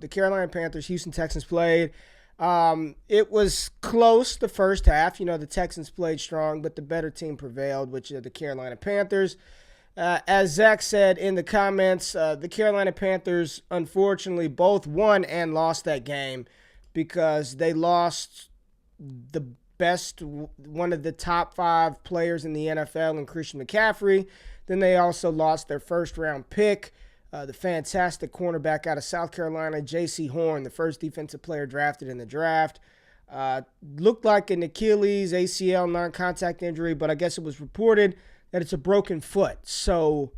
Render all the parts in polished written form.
The Carolina Panthers, Houston Texans played. It was close the first half. The Texans played strong, but the better team prevailed, which are the Carolina Panthers. As Zach said in the comments, the Carolina Panthers, unfortunately, both won and lost that game because they lost the best, one of the top 5 players in the NFL in Christian McCaffery. Then they also lost their first-round pick, the fantastic cornerback out of South Carolina, Jaycee Horn, the first defensive player drafted in the draft. Looked like an Achilles, ACL, non-contact injury, but I guess it was reported that it's a broken foot. So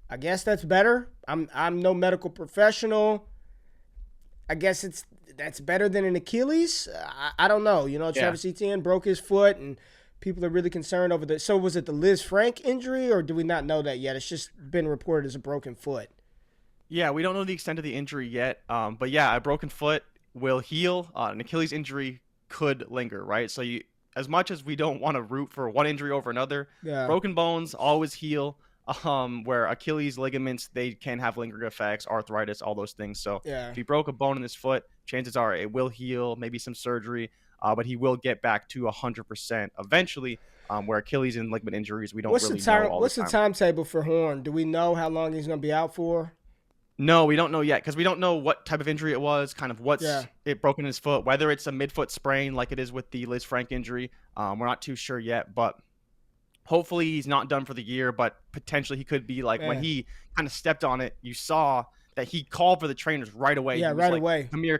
I guess that's better. I'm no medical professional. I guess that's better than an Achilles. I don't know. Travis Etienne broke his foot, and people are really concerned over So was it the Liz Frank injury, or do we not know that yet? It's just been reported as a broken foot. Yeah, we don't know the extent of the injury yet. But yeah, a broken foot will heal. An Achilles injury could linger, right? So as much as we don't want to root for one injury over another, broken bones always heal. Where Achilles ligaments, they can have lingering effects, arthritis, all those things. So if he broke a bone in his foot, chances are it will heal, maybe some surgery, but he will get back to 100% eventually. Where Achilles and ligament injuries, we don't really know all What's the the time. timetable for Horn? Do we know how long he's going to be out for? No, we don't know yet because we don't know what type of injury it was, kind of what's it broken his foot, whether it's a midfoot sprain like it is with the Liz Frank injury. We're not too sure yet, but hopefully he's not done for the year, but potentially he could be when he kind of stepped on it, you saw that he called for the trainers right away. Yeah, right away. Come here.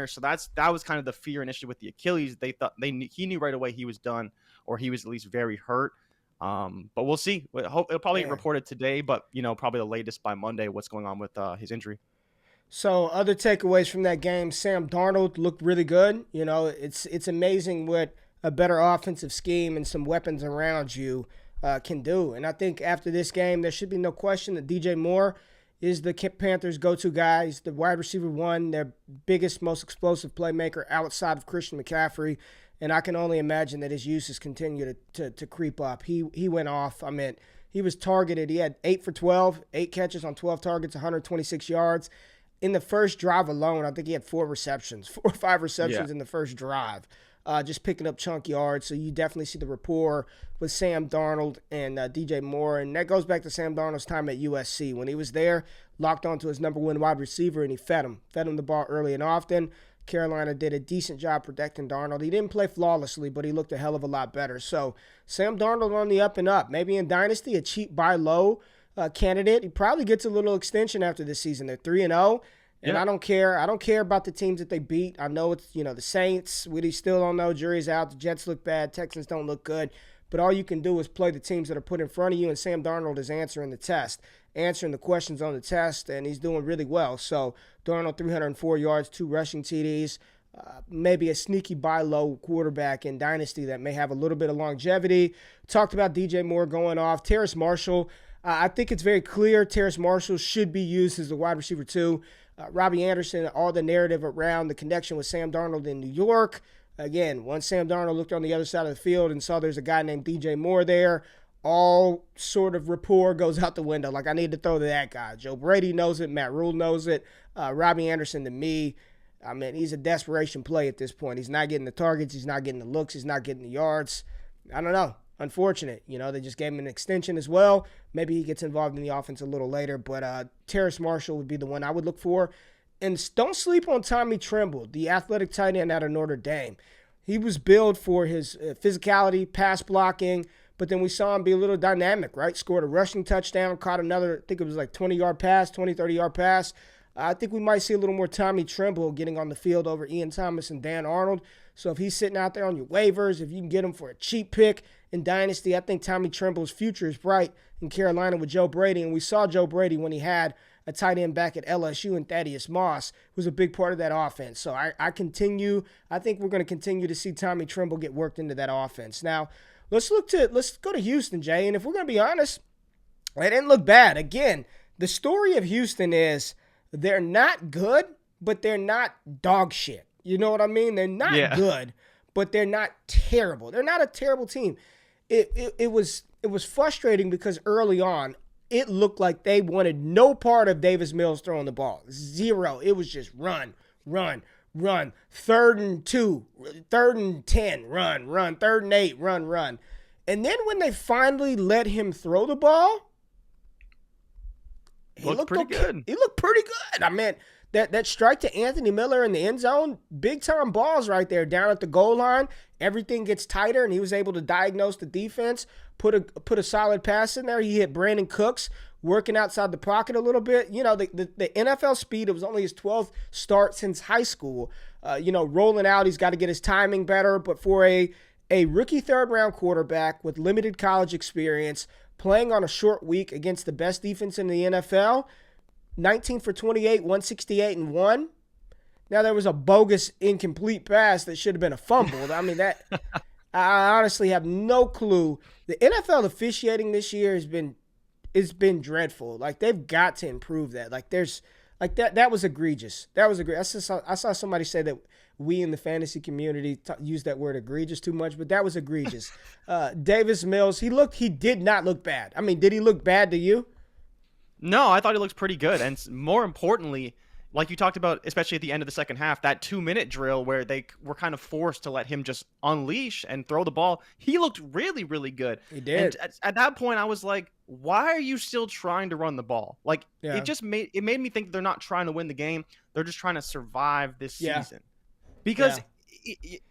So that was kind of the fear initially with the Achilles. They thought he knew right away he was done, or he was at least very hurt. But we'll see. It'll probably get reported today, but probably the latest by Monday what's going on with his injury. So other takeaways from that game, Sam Darnold looked really good. It's amazing what a better offensive scheme and some weapons around you can do. And I think after this game, there should be no question that DJ Moore is the Panthers' go-to guy. He's the wide receiver 1, their biggest, most explosive playmaker outside of Christian McCaffery. And I can only imagine that his uses continue to creep up. He went off. I mean, he was targeted. He had 8 for 12, 8 catches on 12 targets, 126 yards. In the first drive alone, I think he had 4 or 5 receptions in the first drive. Just picking up chunk yards. So you definitely see the rapport with Sam Darnold and DJ Moore. And that goes back to Sam Darnold's time at USC. When he was there, locked onto his number 1 wide receiver, and he fed him the ball early and often. Carolina did a decent job protecting Darnold. He didn't play flawlessly, but he looked a hell of a lot better. So Sam Darnold on the up and up. Maybe in Dynasty, a cheap buy low candidate. He probably gets a little extension after this season. They're 3-0. And I don't care. I don't care about the teams that they beat. I know it's, the Saints. We still don't know. Jury's out. The Jets look bad. Texans don't look good. But all you can do is play the teams that are put in front of you, and Sam Darnold is answering the test, answering the questions on the test, and he's doing really well. So Darnold, 304 yards, 2 rushing TDs, maybe a sneaky buy low quarterback in Dynasty that may have a little bit of longevity. Talked about DJ Moore going off. Terrace Marshall, I think it's very clear Terrace Marshall should be used as a wide receiver 2. Robby Anderson, all the narrative around the connection with Sam Darnold in New York. Again, once Sam Darnold looked on the other side of the field and saw there's a guy named DJ Moore there, all sort of rapport goes out the window. Like, I need to throw to that guy. Joe Brady knows it. Matt Rule knows it. Robby Anderson, to me, I mean, he's a desperation play at this point. He's not getting the targets. He's not getting the looks. He's not getting the yards. I don't know. Unfortunate. They just gave him an extension as well. Maybe he gets involved in the offense a little later. But Terrace Marshall would be the one I would look for. And don't sleep on Tommy Tremble, the athletic tight end out of Notre Dame. He was billed for his physicality, pass blocking, but then we saw him be a little dynamic, right? Scored a rushing touchdown, caught another, I think it was like 20-yard pass, 30-yard pass. I think we might see a little more Tommy Tremble getting on the field over Ian Thomas and Dan Arnold. So if he's sitting out there on your waivers, if you can get him for a cheap pick in Dynasty, I think Tommy Tremble's future is bright in Carolina with Joe Brady. And we saw Joe Brady when he had a tight end back at LSU and Thaddeus Moss, who's a big part of that offense. So I think we're going to continue to see Tommy Tremble get worked into that offense. Now, let's go to Houston, Jay. And if we're going to be honest, it didn't look bad. Again, the story of Houston is they're not good, but they're not dog shit. You know what I mean? They're not good, but they're not terrible. They're not a terrible team. It was frustrating because early on, it looked like they wanted no part of Davis Mills throwing the ball. Zero. It was just run. 3rd and 2, 3rd and 10, run. 3rd and 8, run. And then when they finally let him throw the ball, he looked pretty good. He looked pretty good. I mean, that strike to Anthony Miller in the end zone, big time balls right there down at the goal line. Everything gets tighter, and he was able to diagnose the defense, put a solid pass in there. He hit Brandon Cooks working outside the pocket a little bit. You know, the NFL speed, it was only his 12th start since high school. Rolling out, he's got to get his timing better. But for a rookie third-round quarterback with limited college experience, playing on a short week against the best defense in the NFL, 19 for 28, 168 and 1. Now, there was a bogus incomplete pass that should have been a fumble. I mean, that I honestly have no clue. The NFL officiating this year has been dreadful. Like, they've got to improve that. Like, that was egregious. That was egregious. I saw somebody say that we in the fantasy community use that word egregious too much, but that was egregious. Davis Mills, he did not look bad. I mean, did he look bad to you? No, I thought he looked pretty good. And more importantly, like you talked about, especially at the end of the second half, that 2-minute drill where they were kind of forced to let him just unleash and throw the ball, he looked really, really good. He did. And at that point, I was like, why are you still trying to run the ball? Like, It made me think they're not trying to win the game. They're just trying to survive this season. Because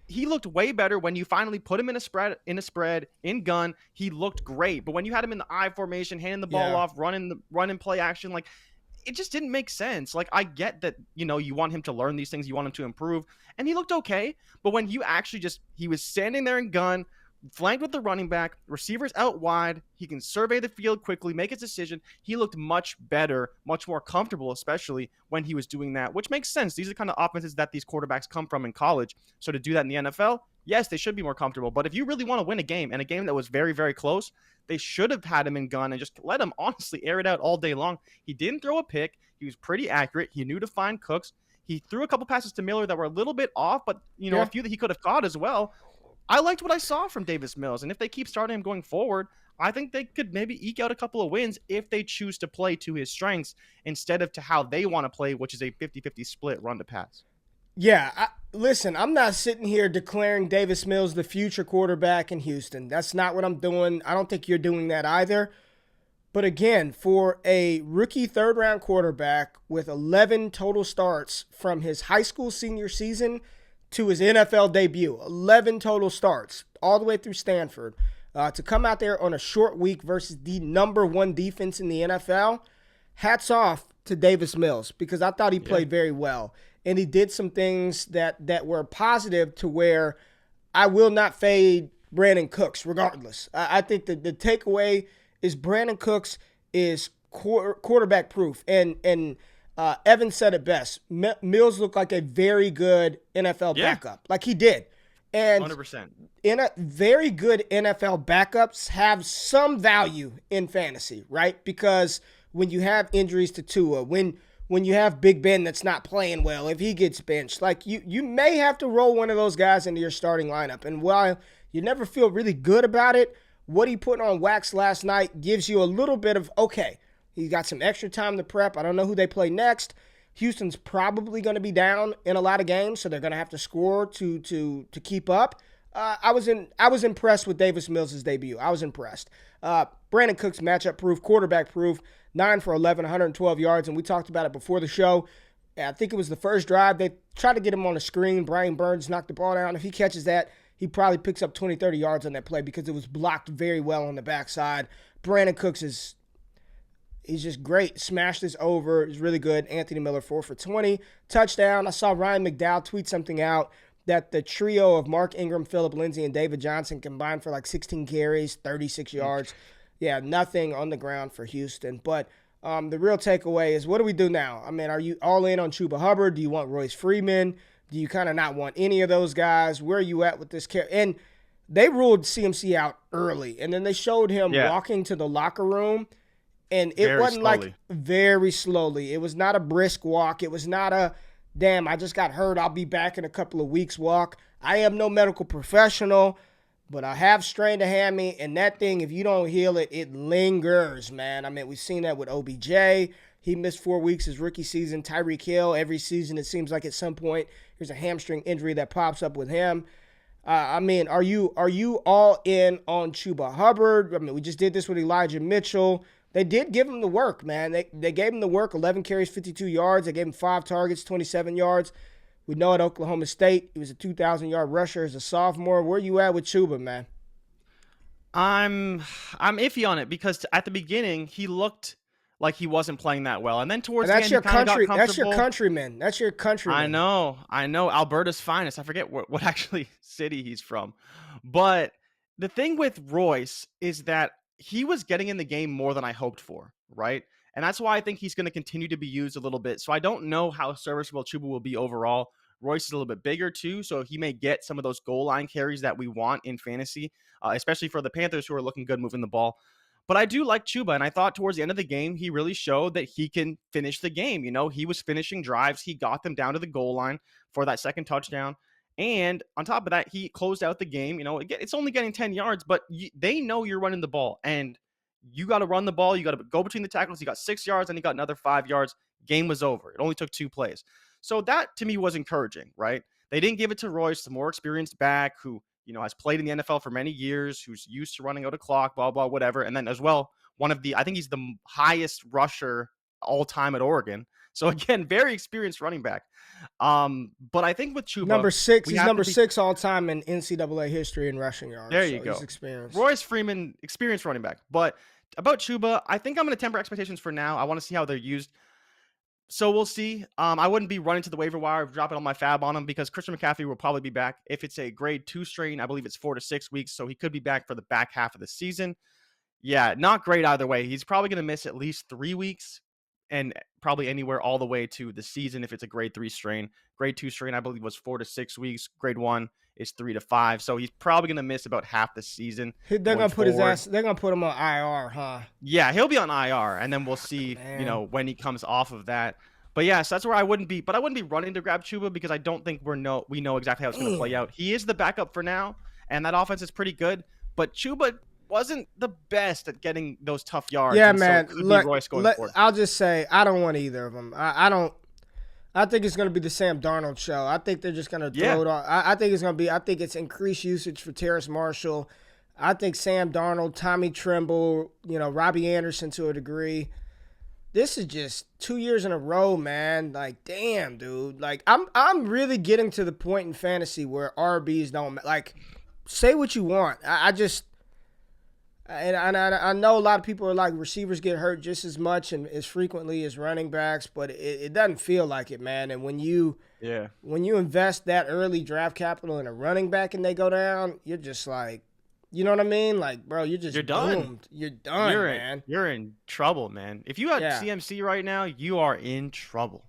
he looked way better when you finally put him in a spread, in gun. He looked great. But when you had him in the I formation, handing the ball off, running play action, like, it just didn't make sense. Like, I get that, you want him to learn these things, you want him to improve, and he looked okay. But when you actually he was standing there in gun, flanked with the running back, receivers out wide, he can survey the field quickly, make his decision. He looked much better, much more comfortable, especially when he was doing that, which makes sense. These are the kind of offenses that these quarterbacks come from in college. So to do that in the NFL, yes, they should be more comfortable. But if you really want to win a game, and a game that was very, very close, they should have had him in gun and just let him honestly air it out all day long. He didn't throw a pick. He was pretty accurate. He knew to find Cooks. He threw a couple passes to Miller that were a little bit off, but a few that he could have caught as well. I liked what I saw from Davis Mills, and if they keep starting him going forward, I think they could maybe eke out a couple of wins if they choose to play to his strengths instead of to how they want to play, which is a 50-50 split run to pass. Yeah, listen, I'm not sitting here declaring Davis Mills the future quarterback in Houston. That's not what I'm doing. I don't think you're doing that either. But again, for a rookie third-round quarterback with 11 total starts from his high school senior season to his NFL debut, 11 total starts all the way through Stanford, to come out there on a short week versus the number one defense in the NFL, hats off to Davis Mills, because I thought he played very well. And he did some things that were positive to where I will not fade Brandon Cooks regardless. I think that the takeaway is Brandon Cooks is quarterback proof. And Evan said it best. Mills looked like a very good NFL backup. Like he did. And 100%. Very good NFL backups have some value in fantasy, right? Because when you have injuries to Tua, when you have Big Ben that's not playing well, if he gets benched, like you may have to roll one of those guys into your starting lineup. And while you never feel really good about it, what he put on wax last night gives you a little bit of, okay, he got some extra time to prep. I don't know who they play next. Houston's probably going to be down in a lot of games, so they're going to have to score to keep up. I was impressed with Davis Mills' debut. I was impressed. Brandon Cooks matchup proof, quarterback proof, 9 for 11, 112 yards, and we talked about it before the show. I think it was the first drive. They tried to get him on the screen. Brian Burns knocked the ball down. If he catches that, he probably picks up 20, 30 yards on that play because it was blocked very well on the backside. Brandon Cooks he's just great. Smashed this over. He's really good. Anthony Miller, 4 for 20. Touchdown. I saw Ryan McDowell tweet something out that the trio of Mark Ingram, Phillip Lindsay, and David Johnson combined for like 16 carries, 36 yards. Yeah, nothing on the ground for Houston. But the real takeaway is, what do we do now? I mean, are you all in on Chuba Hubbard? Do you want Royce Freeman? Do you kind of not want any of those guys? Where are you at with this? And they ruled CMC out early, and then they showed him walking to the locker room. And it wasn't like very slowly. It was not a brisk walk. It was not a, damn, I just got hurt, I'll be back in a couple of weeks walk. I am no medical professional. But I have strained a hammy, and that thing, if you don't heal it, it lingers, man. I mean, we've seen that with OBJ. He missed 4 weeks his rookie season. Tyreek Hill, every season it seems like at some point there's a hamstring injury that pops up with him. I mean, are you all in on Chuba Hubbard? I mean, we just did this with Elijah Mitchell. They did give him the work, man. They gave him the work, 11 carries, 52 yards. They gave him 5 targets, 27 yards. We know at Oklahoma State, he was a 2,000-yard rusher as a sophomore. Where you at with Chuba, man? I'm iffy on it because at the beginning he looked like he wasn't playing that well, and then towards the end he kind of got comfortable. That's your countryman. That's your countryman. I know. Alberta's finest. I forget what actually city he's from, but the thing with Royce is that he was getting in the game more than I hoped for, right? And that's why I think he's going to continue to be used a little bit. So I don't know how serviceable Chuba will be overall. Royce is a little bit bigger too, so he may get some of those goal line carries that we want in fantasy, especially for the Panthers who are looking good moving the ball. But I do like Chuba, and I thought towards the end of the game, he really showed that he can finish the game. You know, he was finishing drives. He got them down to the goal line for that second touchdown. And on top of that, he closed out the game. You know, it's only getting 10 yards, but they know you're running the ball. And you got to run the ball. You got to go between the tackles. He got 6 yards, and he got another 5 yards. Game was over. It only took 2 plays. So that, to me, was encouraging, right? They didn't give it to Royce, the more experienced back who, you know, has played in the NFL for many years, who's used to running out a clock, blah, blah, whatever. And then as well, I think he's the highest rusher all time at Oregon. So again, very experienced running back. But I think with Chuba, number 6, he's number 6 all time in NCAA history in rushing yards. There you go. Royce Freeman, experienced running back. But about Chuba, I think I'm going to temper expectations for now. I want to see how they're used. So we'll see. I wouldn't be running to the waiver wire, dropping all my fab on him because Christian McCaffery will probably be back. If it's a grade 2 strain, I believe it's 4 to 6 weeks. So he could be back for the back half of the season. Yeah, not great either way. He's probably going to miss at least 3 weeks and probably anywhere all the way to the season if it's a grade 3 strain. Grade 2 strain, I believe, was 4 to 6 weeks. Grade 1 is 3 to 5. So he's probably going to miss about half the season. They're going to put his ass, they're going to put him on IR, huh? Yeah, he'll be on IR, and then we'll see, you know, when he comes off of that. But yes, that's where I wouldn't be running to grab Chuba because I don't think we know exactly how it's going to play out. He is the backup for now, and that offense is pretty good. But Chuba wasn't the best at getting those tough yards. Yeah, man. So look, Royce going forward. I'll just say I don't want either of them. I think it's going to be the Sam Darnold show. I think they're just going to throw it on. I think it's increased usage for Terrace Marshall. I think Sam Darnold, Tommy Tremble, you know, Robby Anderson to a degree. This is just 2 years in a row, man. Like, damn, dude. Like, I'm really getting to the point in fantasy where RBs don't, like, say what you want. I know a lot of people are like, receivers get hurt just as much and as frequently as running backs, but it doesn't feel like it, man. And when you invest that early draft capital in a running back and they go down, you're just like, you know what I mean? Like, bro, you're done. Doomed. You're done, man. You're in trouble, man. If you have CMC right now, you are in trouble.